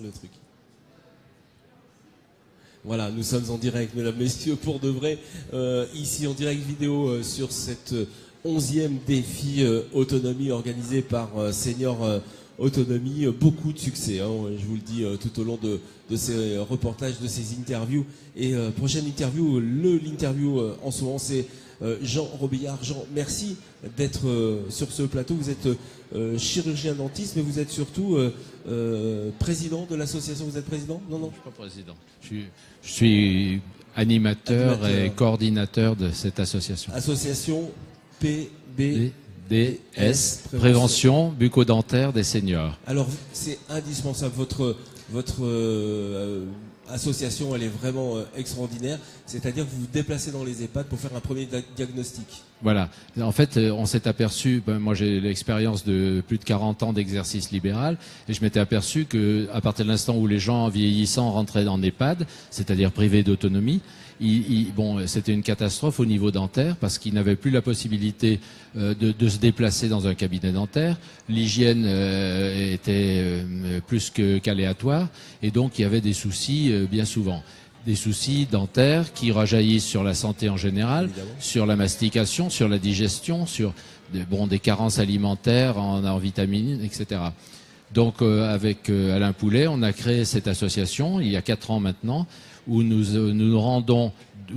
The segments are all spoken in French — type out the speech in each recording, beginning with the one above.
Le truc. Voilà, nous sommes en direct, mesdames, messieurs, pour de vrai, ici en direct vidéo sur cette 11e défi autonomie organisé par Senior Autonomie. Beaucoup de succès, hein, je vous le dis tout au long de ces reportages, de ces interviews. Et prochaine interview, l'interview en ce moment, c'est Jean Robillard. Jean, merci d'être sur ce plateau. Vous êtes chirurgien dentiste, mais vous êtes surtout président de l'association. Vous êtes président? Non, non. Je suis pas président. Je suis animateur et coordinateur de cette association. Association PBDS, Prévention bucco-dentaire des seniors. Alors, c'est indispensable. Votre association, elle est vraiment extraordinaire. C'est-à-dire que vous vous déplacez dans les EHPAD pour faire un premier diagnostic. Voilà. En fait, on s'est aperçu, moi j'ai l'expérience de plus de 40 ans d'exercice libéral, et je m'étais aperçu que à partir de l'instant où les gens vieillissants rentraient en EHPAD, c'est-à-dire privés d'autonomie, c'était une catastrophe au niveau dentaire parce qu'ils n'avaient plus la possibilité de se déplacer dans un cabinet dentaire. L'hygiène était plus qu'aléatoire, et donc il y avait des soucis bien souvent. Des soucis dentaires qui rejaillissent sur la santé en général, évidemment, sur la mastication, sur la digestion, sur des carences alimentaires en vitamines, etc. Donc avec Alain Poulet, on a créé cette association il y a 4 ans maintenant, où nous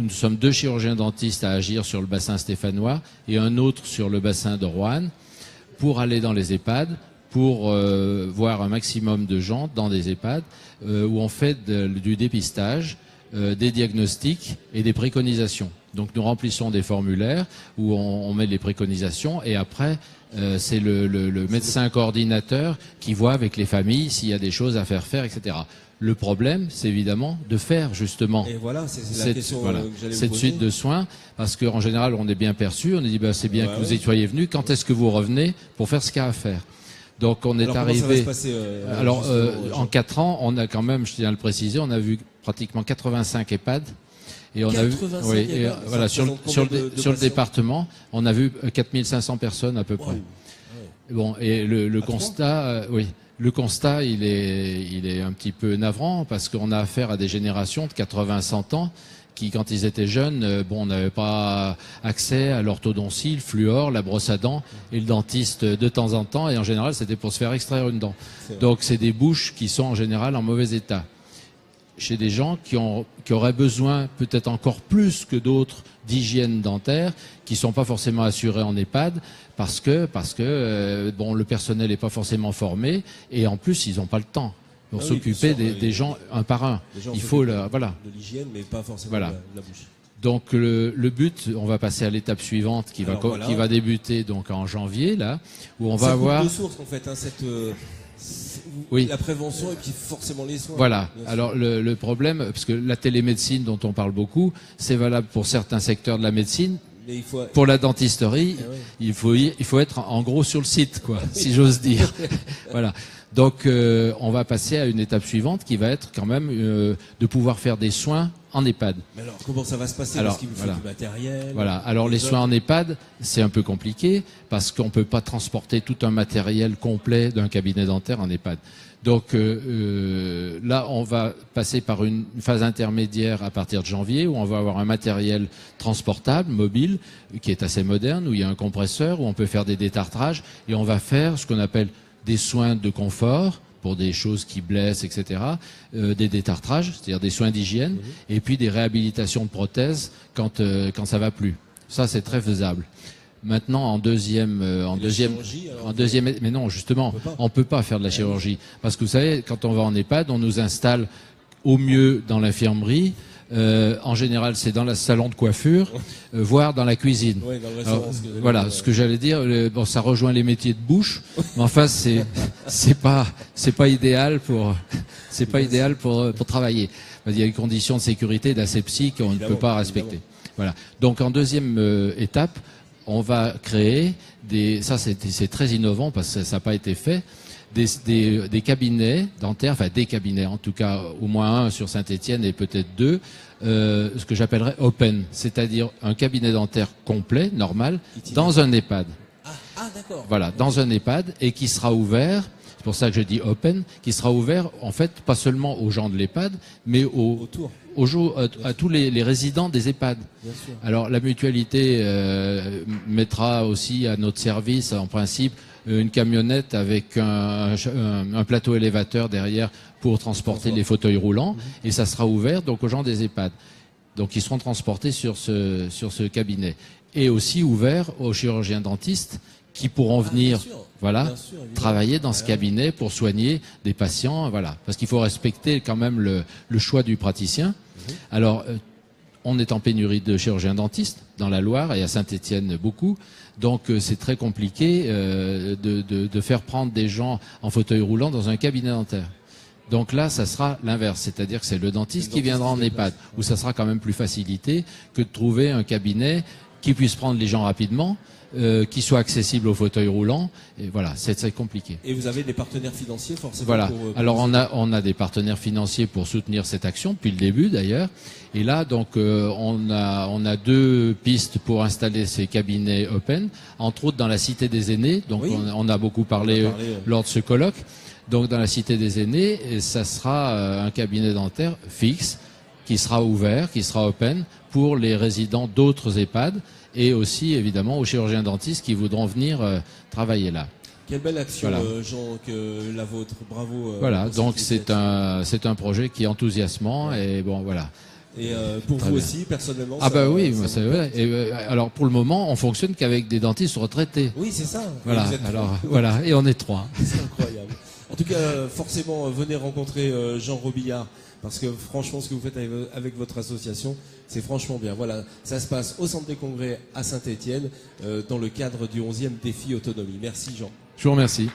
sommes 2 chirurgiens dentistes à agir sur le bassin stéphanois et un autre sur le bassin de Roanne, pour aller dans les EHPAD, pour voir un maximum de gens dans des EHPAD où on fait du dépistage, des diagnostics et des préconisations. Donc nous remplissons des formulaires où on met les préconisations, et après c'est le médecin coordinateur qui voit avec les familles s'il y a des choses à faire, etc. Le problème, c'est évidemment de faire justement cette suite de soins, parce qu'en général on est bien perçu, on est dit c'est bien que vous soyez venu, quand est-ce que vous revenez pour faire ce qu'il y a à faire? Donc on est arrivé. En 4 ans, on a quand même, je tiens à le préciser, on a vu pratiquement 85 EHPAD. Et on a vu, voilà, sur le département, on a vu 4500 personnes à peu près. Bon, et le constat, le constat, il est un petit peu navrant, parce qu'on a affaire à des générations de 80-100 ans qui, quand ils étaient jeunes, n'avaient pas accès à l'orthodontie, le fluor, la brosse à dents et le dentiste de temps en temps, et en général, c'était pour se faire extraire une dent. Donc, c'est des bouches qui sont en général en mauvais état. Chez des gens qui auraient besoin, peut-être encore plus que d'autres, d'hygiène dentaire, qui sont pas forcément assurés en EHPAD, parce que le personnel n'est pas forcément formé, et en plus, ils n'ont pas le temps pour s'occuper des gens un par un. Il faut de l'hygiène, mais pas forcément la bouche. Donc le but, on va passer à l'étape suivante qui va débuter donc en janvier, là, où on va avoir deux sources en fait, la prévention et puis forcément les soins. Voilà. Alors le problème, parce que la télémédecine dont on parle beaucoup, c'est valable pour certains secteurs de la médecine. Mais pour la dentisterie, il faut être en gros sur le site, quoi, si j'ose dire. Voilà. Donc on va passer à une étape suivante qui va être quand même de pouvoir faire des soins en EHPAD. Mais alors comment ça va se passer? Parce qu'il vous faut du matériel. Voilà. Alors les soins en EHPAD, c'est un peu compliqué parce qu'on peut pas transporter tout un matériel complet d'un cabinet dentaire en EHPAD. Donc là, on va passer par une phase intermédiaire à partir de janvier, où on va avoir un matériel transportable, mobile, qui est assez moderne, où il y a un compresseur, où on peut faire des détartrages, et on va faire ce qu'on appelle des soins de confort pour des choses qui blessent, etc., des détartrages, c'est-à-dire des soins d'hygiène, et puis des réhabilitations de prothèses quand ça va plus. Ça, c'est très faisable. Maintenant, en deuxième, mais non, justement, on peut pas faire de la chirurgie, parce que vous savez, quand on va en EHPAD, on nous installe au mieux dans l'infirmerie. En général, c'est dans le salon de coiffure, voire dans la cuisine. Oui, dans le restaurant. Voilà, ce que j'allais dire. Ça rejoint les métiers de bouche, mais enfin, c'est pas idéal pour travailler. Il y a une condition de sécurité, d'asepsie qu'on ne peut pas respecter. Voilà. Donc, en deuxième étape, on va créer ça c'est très innovant parce que ça n'a pas été fait. Des cabinets dentaires, enfin des cabinets, en tout cas au moins un sur Saint-Étienne et peut-être 2, ce que j'appellerais open, c'est-à-dire un cabinet dentaire complet, normal, dans un EHPAD. Ah d'accord. Voilà, dans un EHPAD, et qui sera ouvert c'est pour ça que je dis open, qui sera ouvert en fait pas seulement aux gens de l'EHPAD, mais Autour. à tous les résidents des EHPAD. Bien sûr. Alors la mutualité mettra aussi à notre service, en principe, une camionnette avec un plateau élévateur derrière pour transporter les fauteuils roulants, et ça sera ouvert donc aux gens des EHPAD. Donc ils seront transportés sur ce cabinet. Et aussi ouvert aux chirurgiens dentistes qui pourront venir bien sûr, travailler dans ce cabinet pour soigner des patients. Voilà. Parce qu'il faut respecter quand même le choix du praticien. Alors, on est en pénurie de chirurgiens dentistes dans la Loire et à Saint-Étienne beaucoup. Donc c'est très compliqué de faire prendre des gens en fauteuil roulant dans un cabinet dentaire. Donc là, ça sera l'inverse, c'est-à-dire que c'est le dentiste qui viendra en EHPAD, où ça sera quand même plus facilité que de trouver un cabinet qui puisse prendre les gens rapidement, qui soit accessible au fauteuil roulant. Et voilà, c'est compliqué. Et vous avez des partenaires financiers forcément. Voilà. Alors on a des partenaires financiers pour soutenir cette action depuis le début d'ailleurs. Et là donc on a 2 pistes pour installer ces cabinets open, entre autres dans la Cité des Aînés. Donc oui. on a beaucoup parlé lors de ce colloque. Donc dans la Cité des Aînés, et ça sera un cabinet dentaire fixe qui sera ouvert, qui sera open pour les résidents d'autres EHPAD et aussi évidemment aux chirurgiens dentistes qui voudront venir travailler là. Quelle belle action, Voilà. Jean, que la vôtre. Bravo. Voilà, donc c'est un projet qui est enthousiasmant et bon voilà. Et pour Très vous bien. aussi, personnellement. Ah ça, bah oui, ça c'est vous vrai. porte. Et, alors pour le moment, on fonctionne qu'avec des dentistes retraités. Oui, c'est ça. Voilà. Vous êtes Alors voilà, et on est 3. C'est incroyable. En tout cas, forcément, venez rencontrer Jean Robillard, parce que franchement, ce que vous faites avec votre association, c'est franchement bien. Voilà, ça se passe au Centre des Congrès à Saint-Étienne, dans le cadre du 11e défi autonomie. Merci Jean. Je vous remercie.